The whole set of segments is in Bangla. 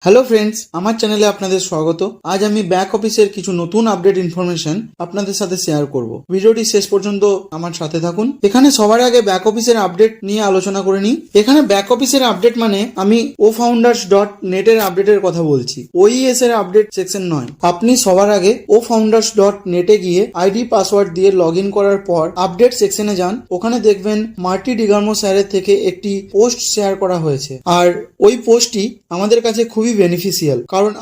হ্যালো ফ্রেন্ডস, আমার চ্যানেলে আপনাদের স্বাগত। আজ আমি ব্যাক অফিসের কিছু নতুন আপডেট ইনফরমেশন আপনাদের সাথে শেয়ার করব। ভিডিওটি শেষ পর্যন্ত আমার সাথে থাকুন। এখানে সবার আগে ব্যাক অফিসের আপডেট নিয়ে আলোচনা করে নিই। এখানে ব্যাক অফিসের আপডেট মানে আমি ofounders.net এর আপডেটের কথা বলছি, ওইএস এর আপডেট সেকশন নয়। আপনি সবার আগে ofounders.net এ গিয়ে আইডি পাসওয়ার্ড দিয়ে লগ ইন করার পর আপডেট সেকশনে যান। ওখানে দেখবেন মার্টি ডিগার্মো স্যারের থেকে একটি পোস্ট শেয়ার করা হয়েছে, আর ওই পোস্টটি আমাদের কাছে খুবই বেনিফিশিয়াল, কারণ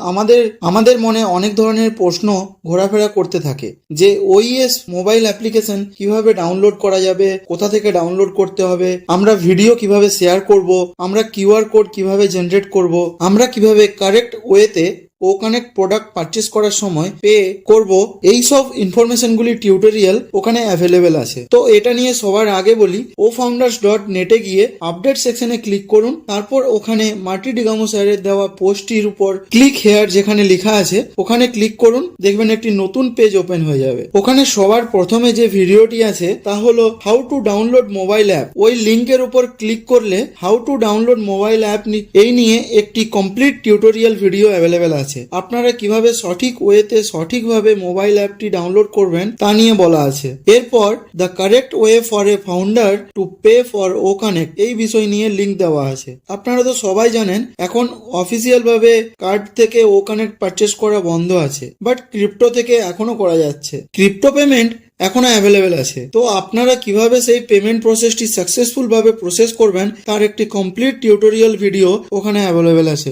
আমাদের মনে অনেক ধরনের প্রশ্ন ঘোরাফেরা করতে থাকে যে ওইএস মোবাইল অ্যাপ্লিকেশন কিভাবে ডাউনলোড করা যাবে, কোথা থেকে ডাউনলোড করতে হবে, আমরা ভিডিও কিভাবে শেয়ার করব, আমরা কিউআর কোড কিভাবে জেনারেট করব, আমরা কিভাবে কারেক্ট ওয়েতে ওকানেক্ট প্রোডাক্ট পারচেস করার সময় পে করব, এই সব ইনফরমেশনগুলি টিউটোরিয়াল ওখানে অ্যাভেলেবেল আছে। তো এটা নিয়ে সবার আগে বলি, ofounders.net এ গিয়ে আপডেট সেকশনে ক্লিক করুন। তারপর ওখানে মার্টি ডিগার্মো স্যারের দেওয়া পোস্টটির উপর ক্লিক হেয়ার যেখানে লেখা আছে ওখানে ক্লিক করুন। দেখবেন একটি নতুন পেজ ওপেন হয়ে যাবে। ওখানে সবার প্রথমে যে ভিডিওটি আছে তা হলো how to download mobile app. ওই লিঙ্কের উপর ক্লিক করলে how to download mobile app এই নিয়ে একটি কমপ্লিট টিউটোরিয়াল ভিডিও অ্যাভেলেবেল আছে। আপনারা কিভাবে সঠিক ওয়েতে সঠিকভাবে মোবাইল অ্যাপটি ডাউনলোড করবেন তা নিয়ে বলা আছে। এরপর the correct way for a founder to pay for OConnect এই বিষয় নিয়ে লিঙ্ক দেওয়া আছে। আপনারা তো সবাই জানেন এখন অফিসিয়াল ভাবে কার্ড থেকে ওকানেক্ট পারচেস করা বন্ধ আছে, বাট ক্রিপ্টো থেকে এখনো করা যাচ্ছে। ক্রিপ্টো পেমেন্ট এখনো অ্যাভেলেবেল আছে। তো আপনারা কিভাবে সেই পেমেন্ট প্রসেসটি সাকসেসফুল ভাবে প্রসেস করবেন তার একটি কমপ্লিট টিউটোরিয়াল ভিডিও ওখানে অ্যাভেলেবেল আছে।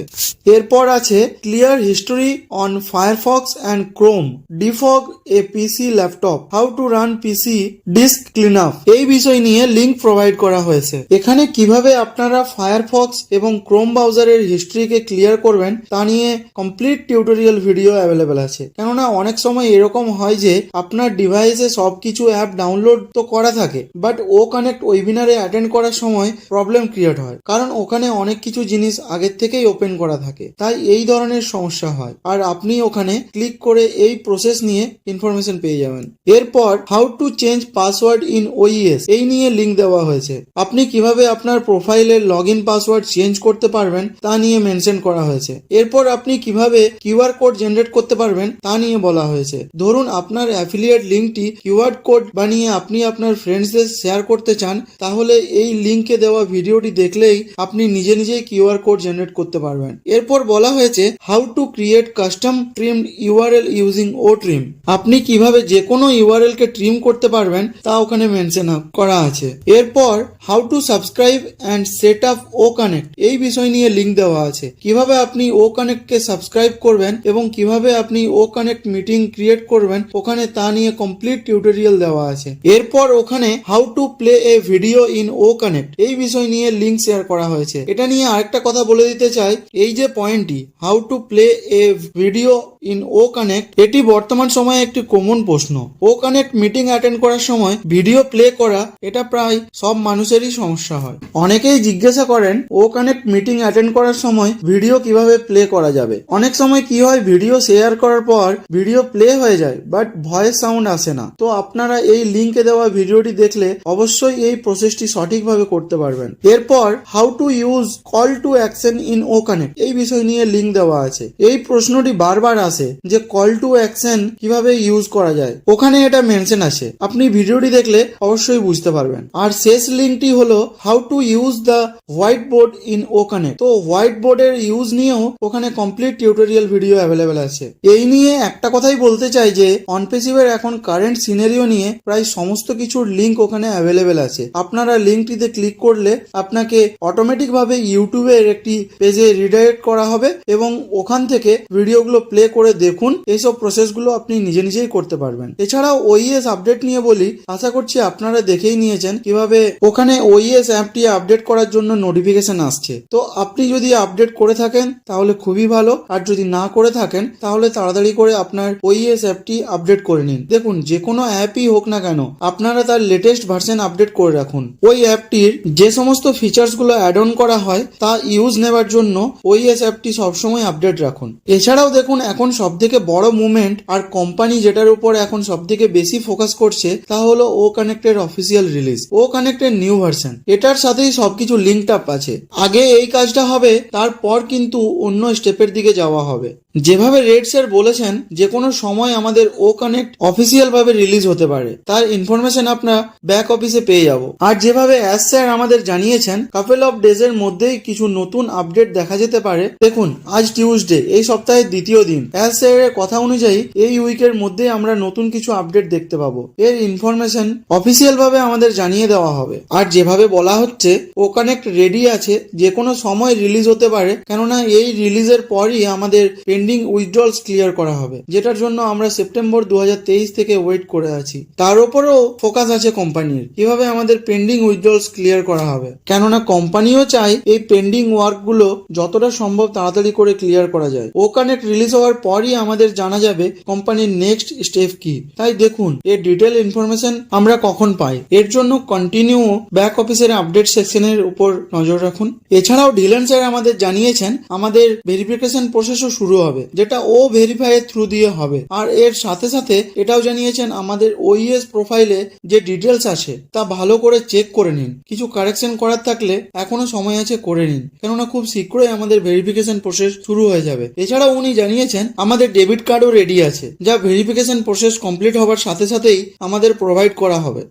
এরপর আছে clear history on Firefox and Chrome, defrag a PC laptop, how to run PC disk clean up এই বিষয় নিয়ে লিঙ্ক প্রোভাইড করা হয়েছে। এখানে কিভাবে আপনারা ফায়ারফক্স এবং ক্রোম ব্রাউজারের হিস্ট্রিকে ক্লিয়ার করবেন তা নিয়ে কমপ্লিট টিউটোরিয়াল ভিডিও অ্যাভেলেবেল আছে। কেননা অনেক সময় এরকম হয় যে আপনার ডিভাইসে সবকিছু অ্যাপ ডাউনলোড তো করা থাকে, বাট ওকানেক্ট ওয়েবিনারে অ্যাটেন্ড করার সময় প্রবলেম ক্রিয়েট হয়, কারণ ওখানে অনেক কিছু জিনিস আগের থেকেই ওপেন করা থাকে, তাই এই ধরনের সমস্যা হয়। আর আপনি ওখানে ক্লিক করে এই প্রসেস নিয়ে ইনফরমেশন পেয়ে যাবেন। এরপর how to change password in OES এই নিয়ে লিঙ্ক দেওয়া হয়েছে। আপনি কিভাবে আপনার প্রোফাইলের লগ ইন পাসওয়ার্ড চেঞ্জ করতে পারবেন তা নিয়ে মেনশন করা হয়েছে। এরপর আপনি কিভাবে কিউআর কোড জেনারেট করতে পারবেন তা নিয়ে বলা হয়েছে। ধরুন আপনার অ্যাফিলিয়েট লিঙ্কটি কিউআর কোড বানিয়ে আপনি আপনার ফ্রেন্ডসদের শেয়ার করতে চান, তাহলে এই লিঙ্কে দেওয়া ভিডিওটি দেখলেই আপনি নিজেই কিউআর কোড জেনারেট করতে পারবেন। এরপর বলা হয়েছে how to create custom trimmed URL using OTrim. আপনি কিভাবে যে কোনো ইউআরএল কে ট্রিম করতে পারবেন তা ওখানে মেনশন করা আছে। এরপর how to subscribe and set up OConnect এই বিষয় নিয়ে লিঙ্ক দেওয়া আছে। কিভাবে আপনি ওকানেক্ট কে সাবস্ক্রাইব করবেন এবং কিভাবে আপনি ওকানেক্ট মিটিং ক্রিয়েট করবেন ওখানে তা নিয়ে কমপ্লিট টিউটোরিয়াল দেওয়া আছে। এরপর ওখানে how to play a video in OConnect এই বিষয় নিয়ে লিঙ্ক শেয়ার করা হয়েছে। এটা নিয়ে আরেকটা কথা বলে দিতে চাই, এই যে পয়েন্টটি how to play a video in OConnect এটি বর্তমান সময়ে একটি কমন প্রশ্ন। ওকানেক্ট মিটিং অ্যাটেন্ড করার সময় ভিডিও প্লে করা এটা প্রায় সব মানুষেরই সমস্যা হয়। অনেকেই জিজ্ঞাসা করেন ওকানেক্ট মিটিং অ্যাটেন্ড করার সময় ভিডিও কিভাবে প্লে করা যাবে। অনেক সময় কি হয়, ভিডিও শেয়ার করার পর ভিডিও প্লে হয়ে যায় বাট ভয়েস সাউন্ড আসে না। তো আপনারা এই লিঙ্কে দেওয়া ভিডিওটি দেখলে অবশ্যই এই প্রসেসটি সঠিকভাবে করতে পারবেন। এরপর how to use call to action in OConnect এই বিষয় নিয়ে লিঙ্ক দেওয়া আছে। এই প্রশ্নটি বারবার আসে যে কল টু অ্যাকশন কিভাবে ইউজ করা যায়, ওখানে এটা মেনশন আছে। আপনি ভিডিওটি দেখলে অবশ্যই বুঝতে পারবেন। আর শেষ লিঙ্কটি হলো how to use the whiteboard in OConnect. তো হোয়াইট বোর্ডের ইউজ নিয়েও ওখানে কমপ্লিট টিউটোরিয়াল ভিডিও অ্যাভেলেবেল আছে। এই নিয়ে একটা কথাই বলতে চাই যে অনপেসিভের এখন কারেন্ট সিনারিও নিয়ে প্রায় সমস্ত কিছুর লিঙ্ক ওখানে অ্যাভেলেবেল আছে। আপনারা লিঙ্কটিতে ক্লিক করলে আপনাকে অটোমেটিক ভাবে ইউটিউবের একটি পেজে রিডাইরেক্ট করা হবে এবং ওখান থেকে ভিডিওগুলো প্লে করে দেখুন। এইসব প্রসেসগুলো আপনি নিজেই করতে পারবেন। এছাড়াও ওইএস আপডেট নিয়ে বলি, আশা করছি আপনারা দেখেই নিয়েছেন কিভাবে ওখানে ওইএস অ্যাপটি আপডেট করার জন্য নোটিফিকেশন আসছে। তো আপনি যদি আপডেট করে থাকেন তাহলে খুবই ভালো, আর যদি না করে থাকেন তাহলে তাড়াতাড়ি করে আপনার ওইএস অ্যাপটি আপডেট করে নিন। দেখুন যে কোনো কোনো অ্যাপই হোক না কেন আপনারা তার লেটেস্ট ভার্সন আপডেট করে রাখুন। ওই অ্যাপটির যে সমস্ত ফিচার্সগুলো অ্যাড অন করা হয় তা ইউজ নেবার জন্য ওইএস অ্যাপটি সবসময় আপডেট রাখুন। এছাড়াও দেখুন, এখন সবথেকে বড় মুভমেন্ট আর কোম্পানি যেটার উপর এখন সবথেকে বেশি ফোকাস করছে তা হলো ও কানেক্টের অফিসিয়াল রিলিজ, ও কানেক্টের নিউ ভার্সন। এটার সাথেই সবকিছু লিঙ্কড আপ আছে। আগে এই কাজটা হবে, তারপর কিন্তু অন্য স্টেপের দিকে যাওয়া হবে। যেভাবে রেড স্যার বলেছেন যে কোনো সময় আমাদের ও কানেক্ট অফিসিয়াল ভাবে রিলিজ হতে পারে, তার ইনফরমেশন আপনার ব্যাক অফিসে পেয়ে যাব। আর যেভাবে অ্যাজ স্যার আমাদের জানিয়েছেন কাপল অফ ডেজ এর মধ্যেই কিছু নতুন আপডেট দেখা যেতে পারে। দেখুন, আজ টিউসডে, এই সপ্তাহের দ্বিতীয় দিন। অ্যাজ স্যারের কথা অনুযায়ী এই উইকের মধ্যে আমরা নতুন কিছু আপডেট দেখতে পাবো। এর ইনফরমেশন অফিসিয়াল ভাবে আমাদের জানিয়ে দেওয়া হবে। আর যেভাবে বলা হচ্ছে ও কানেক্ট রেডি আছে, যে কোনো সময় রিলিজ হতে পারে, কেননা এই রিলিজের পরই আমাদের পেন্ডিং উইথড্রলস ক্লিয়ার করা হবে, যেটার জন্য আমরা সেপ্টেম্বর 2023 থেকে ওয়েট করে আছি। তার উপরেও ফোকাস আছে কোম্পানির, কিভাবে আমাদের পেন্ডিং উইথড্রলস ক্লিয়ার করা হবে, কেননা কোম্পানিও চায় এই পেন্ডিং ওয়ার্ক গুলো যতটা সম্ভব তাড়াতাড়ি করে ক্লিয়ার করা যায়। ও কানেক্ট রিলিজ হওয়ার পরই আমাদের জানা যাবে কোম্পানির নেক্সট স্টেপ কি। তাই দেখুন, এর ডিটেল ইনফরমেশন আমরা কখন পাই। এর জন্য কন্টিনিউ ব্যাক অফিসের আপডেট সেকশনের উপর নজর রাখুন। এছাড়াও ডিলেন স্যার আমাদের জানিয়েছেন আমাদের ভেরিফিকেশন প্রসেসও শুরু হবে, যেটা ও ভেরিফাই এর থ্রু দিয়ে হবে। আর এর সাথে সাথে এটাও জানিয়েছেন আমাদের ওইএস প্রোফাইলে যে ডিটেলস আছে তা ভালো করে চেক করে নিন। কিছু কারেকশন করার থাকলে এখনো সময় আছে, করে নিন, কেননা খুব শীঘ্রই আমাদের ভেরিফিকেশন প্রসেস শুরু হয়ে যাবে। এছাড়াও উনি জানিয়েছেন আমাদের ডেবিট কার্ডও রেডি আছে, যা ভেরিফিকেশন প্রসেস কমপ্লিট হবার সাথে সাথেই আমাদের প্রোভাইড করা হবে,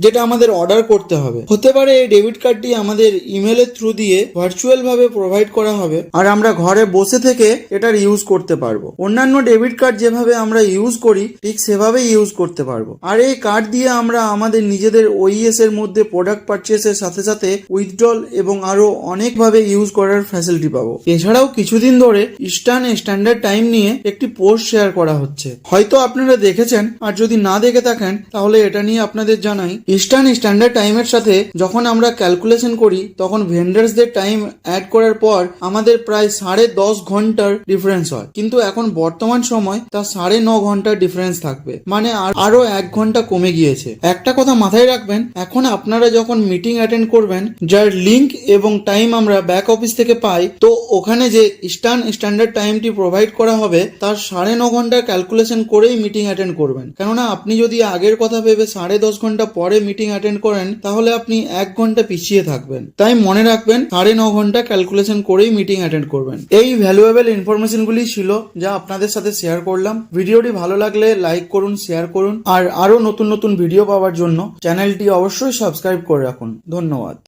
যেটা আমাদের অর্ডার করতে হবে। হতে পারে এই ডেবিট কার্ডটি আমাদের ইমেলের থ্রু দিয়ে ভার্চুয়াল ভাবে প্রোভাইড করা হবে, আর আমরা ঘরে বসে থেকে এটার ইউজ করতে পারবো। অন্যান্য ডেবিট কার্ড যেভাবে আমরা ইউজ করি ঠিক সেভাবেই ইউজ করতে পারবো। আর এই কার্ড দিয়ে আমরা আমাদের নিজেদের ওইএস এর মধ্যে প্রোডাক্ট পারচেসের সাথে সাথে উইথড্রল এবং আরো অনেকভাবে ইউজ করার ফ্যাসিলিটি পাবো। এছাড়াও কিছুদিন ধরে ইস্টার্ন স্ট্যান্ডার্ড টাইম নিয়ে একটি পোস্ট শেয়ার করা হচ্ছে, হয়তো আপনারা দেখেছেন, আর যদি না দেখে থাকেন তাহলে এটা নিয়ে আপনাদের জানাই। ইস্টার্ন স্ট্যান্ডার্ড টাইমের সাথে যখন আমরা ক্যালকুলেশন করি তখন ভেন্ডার্সদের টাইম অ্যাড করার পর আমাদের প্রায় 10.5 ঘন্টার ডিফারেন্স হয়, কিন্তু এখন বর্তমান সময় তা 9.5 ঘন্টার ডিফারেন্স থাকবে, মানে আরো 1 ঘন্টা কমে গিয়েছে। একটা কথা মাথায় রাখবেন, এখন আপনারা যখন মিটিং অ্যাটেন্ড করবেন যার লিংক এবং টাইম আমরা ব্যাক অফিস থেকে পাই, তো ওখানে যে ইস্টার্ন স্ট্যান্ডার্ড টাইমটি প্রোভাইড করা হবে তার 9.5 ঘন্টার ক্যালকুলেশন করেই মিটিং অ্যাটেন্ড করবেন। কেননা আপনি যদি আগের কথা ভেবে 10.5 ঘন্টা পরে মিটিং অ্যাটেন্ড করেন তাহলে আপনি 1 ঘন্টা পিছিয়ে থাকবেন। তাই মনে রাখবেন 9.5 ঘন্টা ক্যালকুলেশন করেই মিটিং অ্যাটেন্ড করবেন। এই ভ্যালুয়েবল ইনফরমেশন গুলি ছিল যা আপনাদের সাথে শেয়ার করলাম। ভিডিওটি ভালো লাগলে লাইক করুন, শেয়ার করুন, আর আরো নতুন নতুন ভিডিও পাওয়ার জন্য চ্যানেলটি অবশ্যই সাবস্ক্রাইব করে রাখুন। ধন্যবাদ।